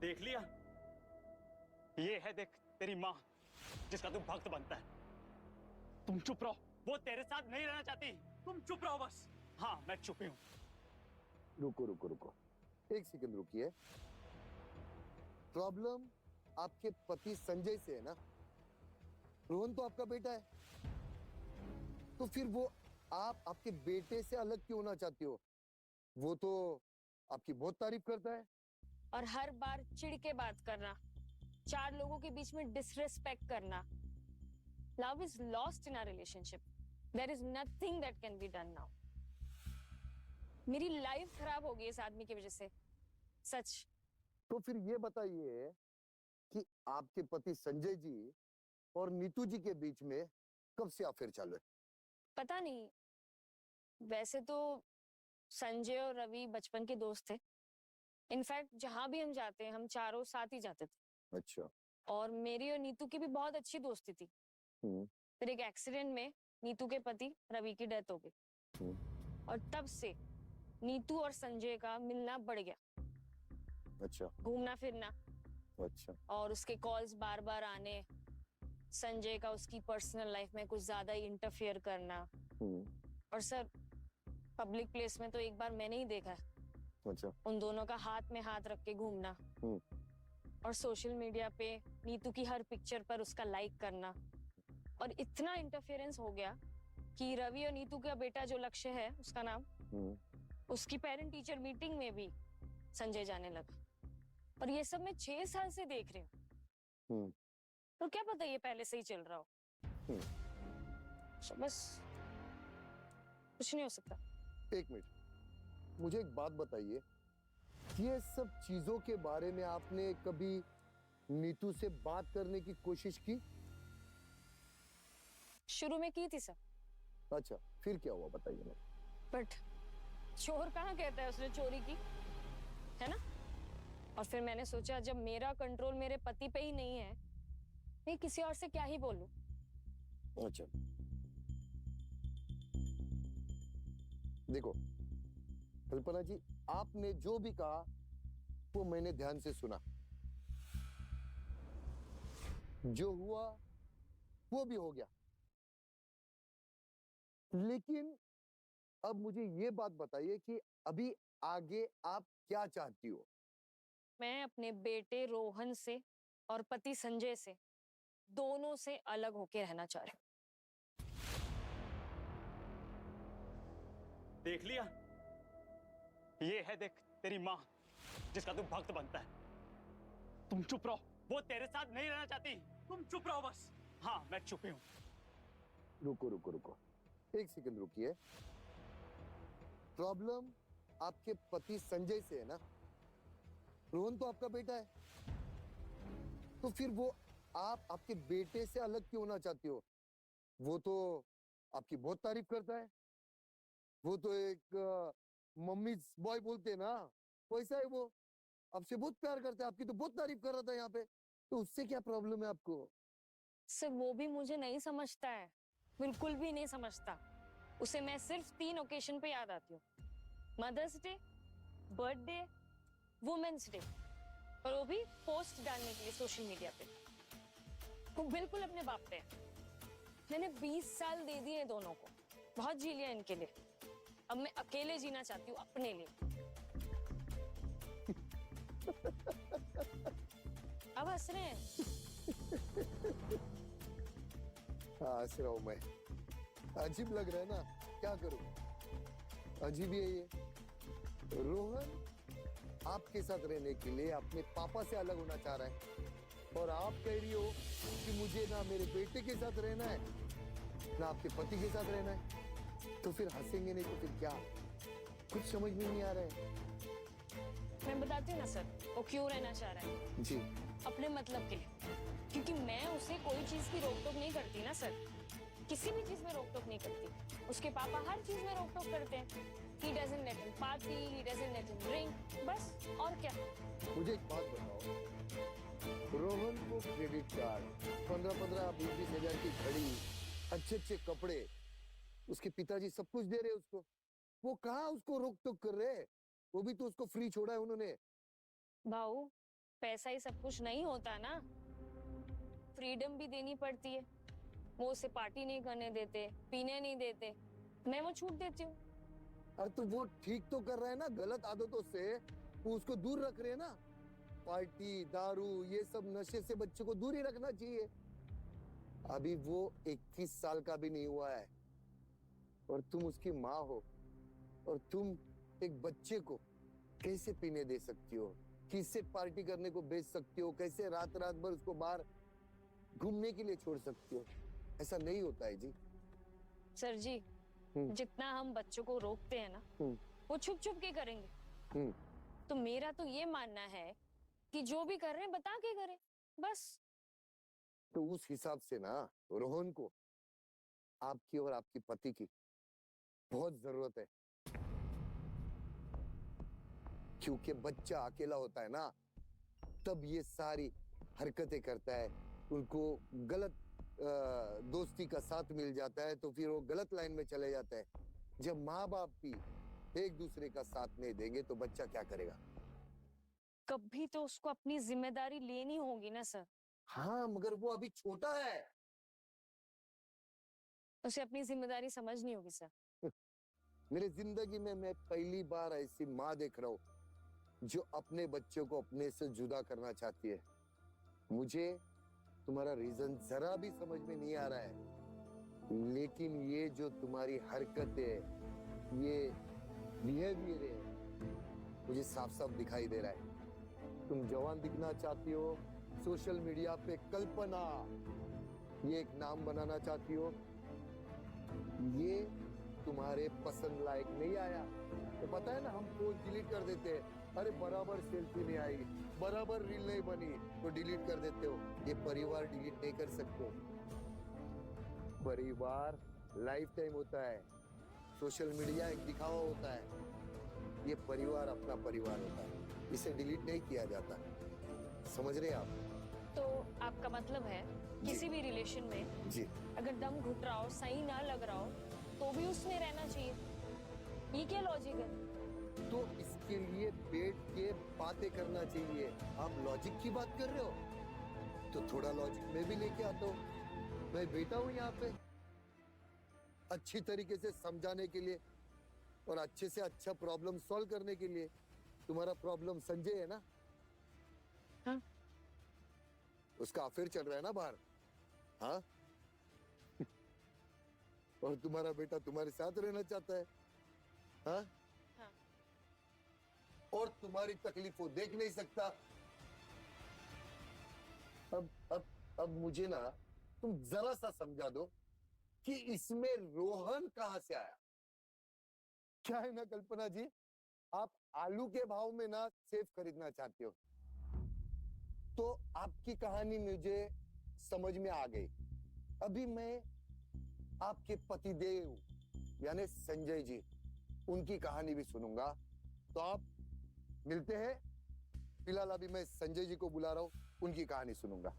देख लिया? ये है देख तेरी माँ, जिसका तू भक्त बनता है। तुम चुप रहो, वो तेरे साथ नहीं रहना चाहती। तुम चुप रहो बस। हाँ, मैं चुप ही हूँ। रुको रुको रुको, एक सेकंड रुकिए। प्रॉब्लम आपके पति संजय से है ना? रोहन तो आपका बेटा है, तो फिर वो आप आपके बेटे से अलग क्यों होना चाहती हो? वो तो आपकी बहुत तारीफ करता है। और हर बार चिढ़ के बात करना, 4 लोगों के बीच में डिसरिस्पेक्ट करना। Love is lost in our relationship. There is nothing that can be done now. मेरी लाइफ खराब हो गई इस आदमी की वजह से, सच। तो फिर ये बताइए कि आपके पति संजय जी और नीतू जी के बीच में कब से अफेयर चालू है? पता नहीं, वैसे तो संजय और रवि बचपन के दोस्त थे। इनफैक्ट जहां भी हम जाते हैं, हम चारों साथ ही जाते थे। अच्छा। और मेरी और नीतू की भी बहुत अच्छी दोस्ती थी। फिर एक एक्सीडेंट में नीतू के पति रवि की डेथ हो गई, और तब से नीतू और संजय का मिलना बढ़ गया। अच्छा। घूमना फिरना। अच्छा। और उसके कॉल्स बार बार आने, संजय का उसकी पर्सनल लाइफ में कुछ ज्यादा ही इंटरफियर करना। और सर, पब्लिक प्लेस में तो एक बार मैंने ही देखा है। अच्छा। उन दोनों का हाथ में हाथ रख के घूमना। और सोशल मीडिया पे नीतू की हर पिक्चर पर उसका लाइक करना। और इतना इंटरफेरेंस हो गया कि रवि और नीतू का बेटा जो लक्ष्य है, उसका नाम, उसकी पेरेंट टीचर मीटिंग में भी संजय जाने लगा। और ये सब मैं 6 साल से देख रही हूँ। तो क्या पता ये पहले से ही चल रहा हो। तो बस कुछ नहीं हो सकता। एक मिनट, मुझे एक बात बताइए, ये सब चीजों के बारे में आपने कभी नीतू से बात करने की कोशिश की? शुरू में की थी सर। अच्छा, फिर क्या हुआ बताइए मुझे। बट चोर कहाँ कहता है उसने चोरी की, है ना? और फिर मैंने सोचा, जब मेरा कंट्रोल मेरे पति पे ही नहीं है, मैं किसी और से क्या ही बोलूं। अच्छा, देखो कल्पना जी, आपने जो भी कहा वो मैंने ध्यान से सुना। जो हुआ वो भी हो गया, लेकिन अब मुझे ये बात बताइए कि अभी आगे आप क्या चाहती हो? मैं अपने बेटे रोहन से और पति संजय से, दोनों से अलग होके रहना चाह रही हूँ। देख लिया? ये है देख तेरी माँ, जिसका तू भक्त बनता है। तुम चुप रहो, वो तेरे साथ नहीं रहना चाहती। तुम चुप रहो बस। हाँ, मैं चुप ही हूँ। रुको रुको रुको, एक सेकंड रुकिए। प्रॉब्लम आपके पति संजय से है ना? रोहन तो आपका बेटा है, तो फिर वो आप आपके बेटे से अलग क्यों होना चाहती हो? वो तो आपकी बहुत तारीफ करता है। वो तो एक मम्मी बॉय बोलते हैं ना, वैसा है वो। आपसे बहुत प्यार करता है, आपकी तो बहुत तारीफ कर रहा था यहाँ पे। तो उससे क्या प्रॉब्लम है आपको? सर, वो भी मुझे नहीं समझता है, बिल्कुल भी नहीं समझता। उसे मैं सिर्फ 3 ओकेशन पे याद आती हूँ: mother's day, birthday, women's day. और वो भी पोस्ट डालने के लिए सोशल मीडिया पे। वो बिल्कुल अपने बाप पे है। मैंने 20 साल दे दिए दोनों को, बहुत जी लिया इनके लिए। अब मैं अकेले जीना चाहती हूँ, अपने लिए। अब हंस रहे हैं। हाँ, हंस रहा हूं मैं। अजीब लग रहा है ना, क्या करूं? अजीब ही है ये। रोहन आपके साथ रहने के लिए अपने पापा से अलग होना चाह रहा है, और आप कह रही हो कि मुझे ना मेरे बेटे के साथ रहना है, ना आपके पति के साथ रहना है। तो फिर हंसेंगे नहीं तो फिर क्या? कुछ समझ में नहीं आ रहा है। मैं बताती हूँ ना सर, वो क्यों रहना चाह रहा है। जी। अपने मतलब के लिए। क्योंकि मैं उसे कोई चीज की रोक टोक नहीं करती ना सर, किसी भी चीज में रोक टोक नहीं करती। उसके पापा हर चीज में रोक टोक करते हैं। He doesn't let him party, he doesn't let him drink, बस। और क्या? मुझे एक बात बताओ, रोहन को क्रेडिट कार्ड, 15-15, 20-20 हजार की घड़ी, अच्छे कपड़े, उसके पिताजी सब कुछ दे रहे उसको। वो कहाँ उसको रोक टोक कर रहे हैं? वो भी तो उसको फ्री छोड़ा है उन्होंने। भाऊ, पैसा ही सब कुछ नहीं होता ना, फ्रीडम भी देनी पड़ती है। वो उसे पार्टी नहीं करने देते, पीने नहीं देते, मैं वो छूट देती हूँ। अरे तो वो ठीक तो कर रहे हैं ना, गलत आदतों से वो उसको दूर रख रहे हैं ना। पार्टी, दारू, ये सब नशे से बच्चे को दूर ही रखना चाहिए। अभी वो 21 साल का भी नहीं हुआ है और तुम उसकी माँ हो, और तुम एक बच्चे को कैसे पीने दे सकती हो, किससे पार्टी करने को भेज सकती हो, कैसे रात रात भर उसको बाहर घूमने के लिए छोड़ सकती हो? ऐसा नहीं होता है जी। सर जी, जितना हम बच्चों को रोकते हैं ना, वो छुप छुप के करेंगे। तो मेरा तो ये मानना है कि जो भी कर रहे हैं बता के करें, बस। तो उस हिसाब से ना रोहन को आपकी और आपकी पति की बहुत जरूरत है, क्योंकि बच्चा अकेला होता है ना, तब ये सारी हरकतें करता है। उनको गलत दोस्ती का साथ मिल जाता है तो फिर वो गलत लाइन में चले जाता है। जब माँ बाप भी एक दूसरे का साथ नहीं देंगे तो बच्चा क्या करेगा? कभी तो उसको अपनी जिम्मेदारी लेनी होगी ना सर। हाँ, मगर वो अभी छोटा है। उसे अपनी जिम्मेदारी समझनी होगी सर। मेरी जिंदगी में मैं पहली बार ऐसी माँ देख रहा हूँ जो अपने बच्चों को अपने से जुदा करना चाहती है। मुझे तुम्हारा रीजन जरा भी समझ में नहीं आ रहा है, लेकिन ये जो तुम्हारी हरकत है, ये बिहेवियर है, मुझे साफ साफ दिखाई दे रहा है। तुम जवान दिखना चाहती हो, सोशल मीडिया पे कल्पना ये एक नाम बनाना चाहती हो, ये तुम्हारे पसंद लायक नहीं आया तो पता है ना, हम पोस्ट डिलीट कर देते हैं। अरे बराबर सेल्फी नहीं आई, बराबर रील नहीं बनी तो डिलीट कर देते हो। ये परिवार डिलीट नहीं कर सकते। परिवार लाइफ टाइम होता है, सोशल मीडिया एक दिखावा होता है। ये परिवार अपना परिवार होता है, इसे डिलीट नहीं किया जाता। समझ रहे आप? तो आपका मतलब है किसी भी रिलेशन में जी, अगर दम घुट रहा हो, सही ना लग रहा हो, तो भी उसमें रहना चाहिए? ये क्या लॉजिक है? तो इसके लिए बैठ के बातें करना चाहिए। आप लॉजिक की बात कर रहे हो तो थोड़ा लॉजिक मैं भी लेके आता हूँ। मैं बैठा हूँ यहाँ पे अच्छी तरीके से समझाने के लिए और अच्छे से अच्छा प्रॉब्लम सॉल्व करने के लिए। तुम्हारा प्रॉब्लम संजय है ना? हाँ। उसका अफेयर चल रहा है ना बाहर? हाँ। और तुम्हारा बेटा तुम्हारे साथ रहना चाहता है? हाँ। हाँ। और तुम्हारी तकलीफ वो देख नहीं सकता। अब मुझे ना तुम जरा सा समझा दो कि इसमें रोहन कहां से आया? क्या है ना कल्पना जी, आप आलू के भाव में ना सेब खरीदना चाहते हो, तो आपकी कहानी मुझे समझ में आ गई। अभी मैं आपके पतिदेव यानी संजय जी, उनकी कहानी भी सुनूंगा। तो आप मिलते हैं। फिलहाल अभी मैं संजय जी को बुला रहा हूं, उनकी कहानी सुनूंगा।